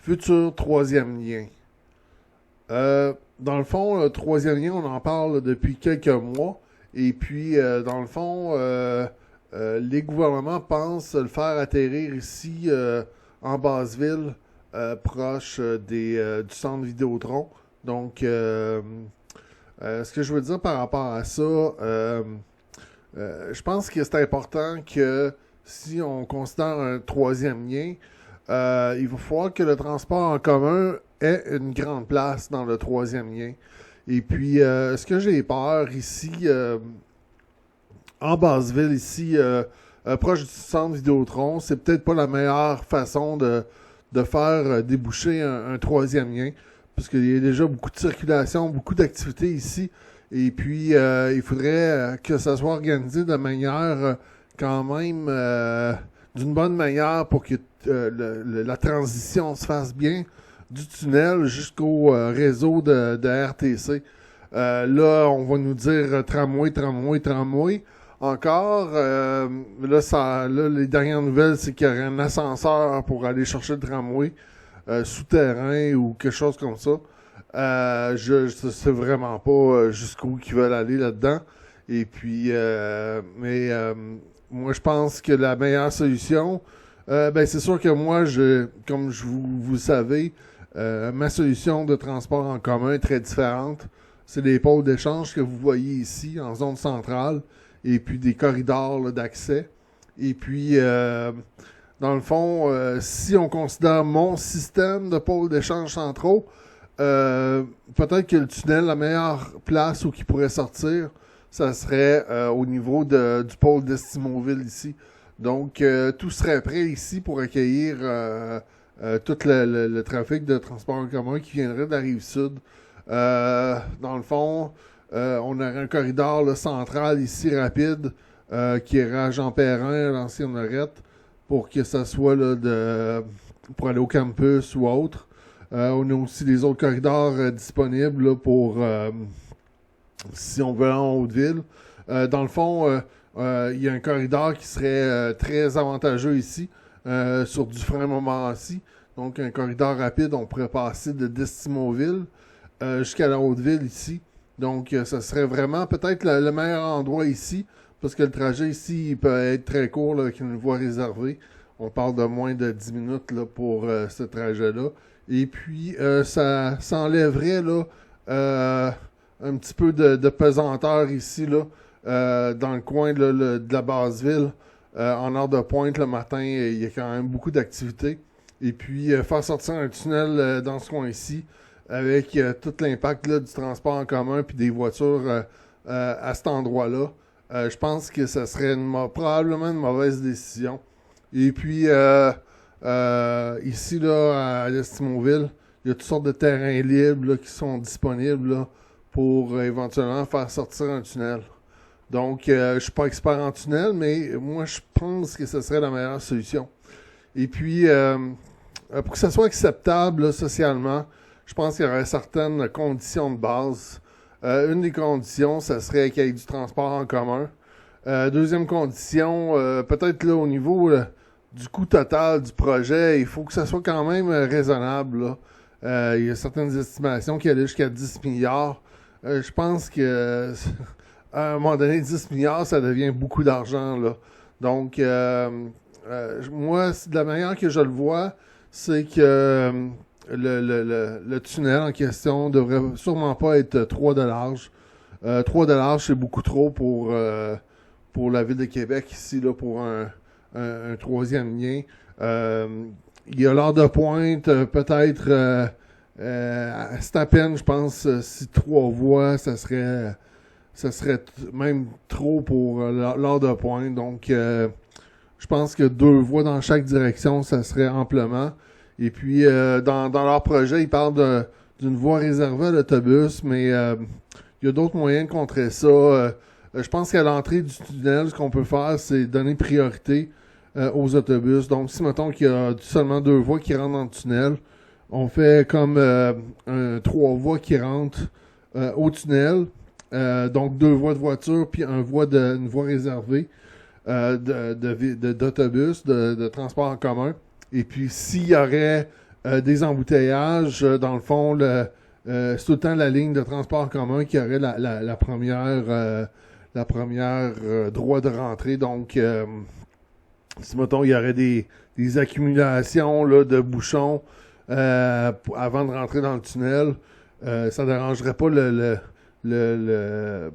futur troisième lien. Dans le fond, le troisième lien, on en parle depuis quelques mois. Et puis, dans le fond, les gouvernements pensent le faire atterrir ici, en Basseville, proche du centre Vidéotron. Donc, ce que je veux dire par rapport à ça, je pense que c'est important que si on considère un troisième lien, il va falloir que le transport en commun ait une grande place dans le troisième lien. Et puis, ce que j'ai peur ici, en Basseville, ici, proche du centre Vidéotron, c'est peut-être pas la meilleure façon de faire déboucher un troisième lien, parce qu'il y a déjà beaucoup de circulation, beaucoup d'activités ici. Et puis, il faudrait que ça soit organisé de manière quand même d'une bonne manière pour que la transition se fasse bien du tunnel jusqu'au réseau de RTC. Là, on va nous dire tramway, tramway, tramway. Encore, là, les dernières nouvelles, c'est qu'il y aurait un ascenseur pour aller chercher le tramway souterrain ou quelque chose comme ça. Je sais vraiment pas jusqu'où ils veulent aller là-dedans. Et puis, moi, je pense que la meilleure solution, c'est sûr que moi, comme vous le savez, ma solution de transport en commun est très différente. C'est des pôles d'échange que vous voyez ici, en zone centrale, et puis des corridors là, d'accès. Et puis, dans le fond, si on considère mon système de pôles d'échange centraux, peut-être que le tunnel, la meilleure place où il pourrait sortir, ça serait au niveau du pôle d'Estimauville ici. Donc, tout serait prêt ici pour accueillir tout le trafic de transport en commun qui viendrait de la Rive-Sud. Dans le fond, on aurait un corridor là, central ici, rapide, qui irait à Jean-Perrin, à l'ancienne Lorette, pour que ça soit là, pour aller au campus ou autre. On a aussi des autres corridors disponibles là, pour si on veut aller en Haute-Ville. Dans le fond, il y a un corridor qui serait très avantageux ici, sur du frein Montmorency. Donc, un corridor rapide, on pourrait passer de Destimauville jusqu'à la Haute-Ville ici. Donc, ça serait vraiment peut-être le meilleur endroit ici, parce que le trajet ici, il peut être très court là, avec une voie réservée. On parle de moins de 10 minutes là, pour ce trajet-là. Et puis, ça enlèverait là, un petit peu de pesanteur ici, là, dans le coin là, de la Basseville. En heure de pointe, le matin, il y a quand même beaucoup d'activités. Et puis, faire sortir un tunnel dans ce coin-ci, avec tout l'impact là, du transport en commun puis des voitures à cet endroit-là, je pense que ça serait probablement une mauvaise décision. Et puis, ici, là, à Estimauville, il y a toutes sortes de terrains libres là, qui sont disponibles là, pour éventuellement faire sortir un tunnel. Donc, je suis pas expert en tunnel, mais moi, je pense que ce serait la meilleure solution. Et puis, pour que ça soit acceptable là, socialement, je pense qu'il y aurait certaines conditions de base. Une des conditions, ça serait qu'il y ait du transport en commun. Deuxième condition, peut-être là au niveau du coût total du projet, il faut que ça soit quand même raisonnable. Là. Il y a certaines estimations qui allaient jusqu'à 10 milliards. Je pense que à un moment donné, 10 milliards, ça devient beaucoup d'argent. Là. Donc, moi, de la manière que je le vois, c'est que le tunnel en question devrait sûrement pas être 3 de large. 3 de large, c'est beaucoup trop pour la ville de Québec ici, là, pour un troisième lien. Il y a l'heure de pointe, peut-être c'est à peine, je pense, si 3 voies, ça serait même trop pour l'heure de pointe. Donc, je pense que 2 voies dans chaque direction, ça serait amplement. Et puis, dans leur projet, ils parlent d'une voie réservée à l'autobus, mais il y a d'autres moyens de contrer ça. Je pense qu'à l'entrée du tunnel, ce qu'on peut faire, c'est donner priorité aux autobus. Donc, si, mettons qu'il y a seulement 2 voies qui rentrent dans le tunnel, on fait comme 3 voies qui rentrent au tunnel. Donc, 2 voies de voiture, puis une voie réservée d'autobus, de transport en commun. Et puis, s'il y aurait des embouteillages. Dans le fond, c'est tout le temps la ligne de transport en commun qui aurait la première droit de rentrée. Donc, si, mettons, il y aurait des accumulations là, de bouchons avant de rentrer dans le tunnel, ça ne dérangerait pas le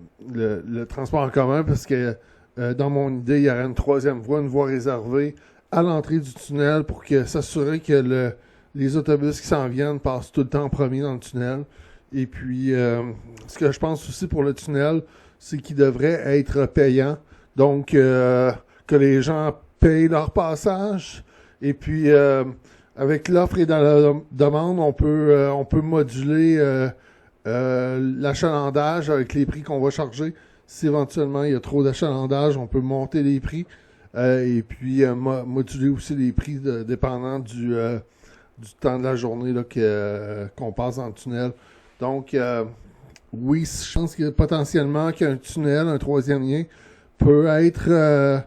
transport en commun parce que dans mon idée, il y aurait une troisième voie, une voie réservée à l'entrée du tunnel pour s'assurer que les autobus qui s'en viennent passent tout le temps en premier dans le tunnel. Et puis, ce que je pense aussi pour le tunnel, c'est qu'il devrait être payant. Donc, que les gens payent leur passage. Et puis, avec l'offre et dans la demande, on peut moduler l'achalandage avec les prix qu'on va charger. Si éventuellement il y a trop d'achalandage, on peut monter les prix et puis moduler aussi les prix dépendant du temps de la journée là, qu'on passe dans le tunnel. Donc, oui, je pense que potentiellement qu'un tunnel, un troisième lien, peut être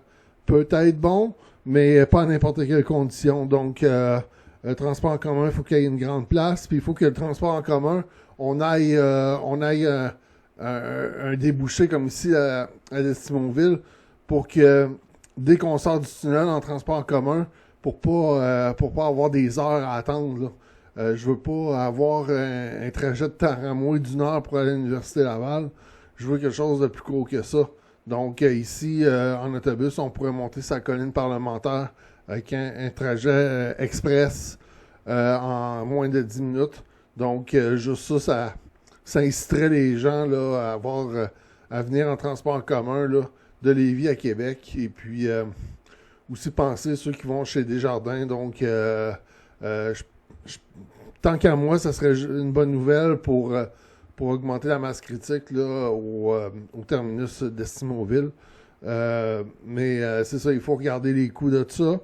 bon, mais pas à n'importe quelle condition. Donc, le transport en commun, il faut qu'il y ait une grande place, puis il faut que le transport en commun, on aille un débouché comme ici à Simonville pour que dès qu'on sort du tunnel en transport en commun, pour pas avoir des heures à attendre. Là. Je veux pas avoir un trajet de tramway d'une heure pour aller à l'Université Laval. Je veux quelque chose de plus court que ça. Donc ici, en autobus, on pourrait monter sa colline parlementaire avec un trajet express en moins de 10 minutes. Donc, juste ça inciterait les gens là, à venir en transport en commun là, de Lévis à Québec. Et puis, aussi penser ceux qui vont chez Desjardins. Donc, tant qu'à moi, ça serait une bonne nouvelle pour augmenter la masse critique là, au terminus d'Estimonville. Mais c'est ça, il faut regarder les coûts de ça.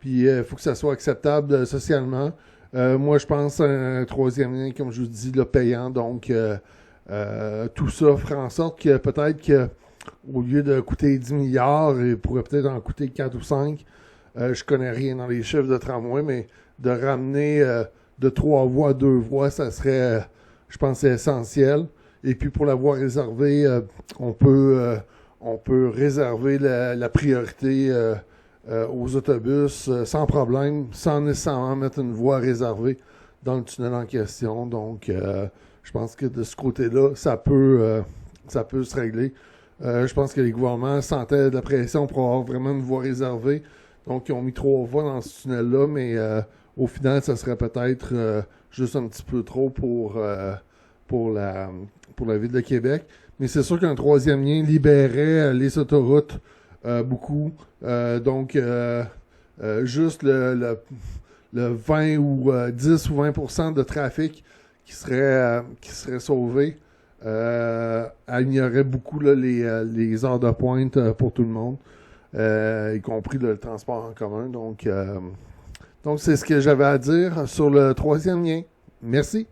Puis, il faut que ça soit acceptable socialement. Moi, je pense à un troisième lien, comme je vous dis, là, payant. Donc, tout ça fera en sorte que peut-être qu'au lieu de coûter 10 milliards, il pourrait peut-être en coûter 4 ou 5. Je connais rien dans les chiffres de tramway, mais de ramener de 3 voies à 2 voies, ça serait, je pense, essentiel. Et puis, pour la voie réservée, on peut réserver la priorité aux autobus sans problème, sans nécessairement mettre une voie réservée dans le tunnel en question. Donc, je pense que de ce côté-là, ça peut se régler. Je pense que les gouvernements sentaient de la pression pour avoir vraiment une voie réservée. Donc, ils ont mis 3 voies dans ce tunnel-là, mais au final, ça serait peut-être juste un petit peu trop pour la Ville de Québec. Mais c'est sûr qu'un troisième lien libérait les autoroutes beaucoup. Donc, juste le 20 ou 10 ou 20% de trafic qui serait sauvé alignerait beaucoup là, les heures de pointe pour tout le monde, y compris le transport en commun. Donc, c'est ce que j'avais à dire sur le troisième lien. Merci.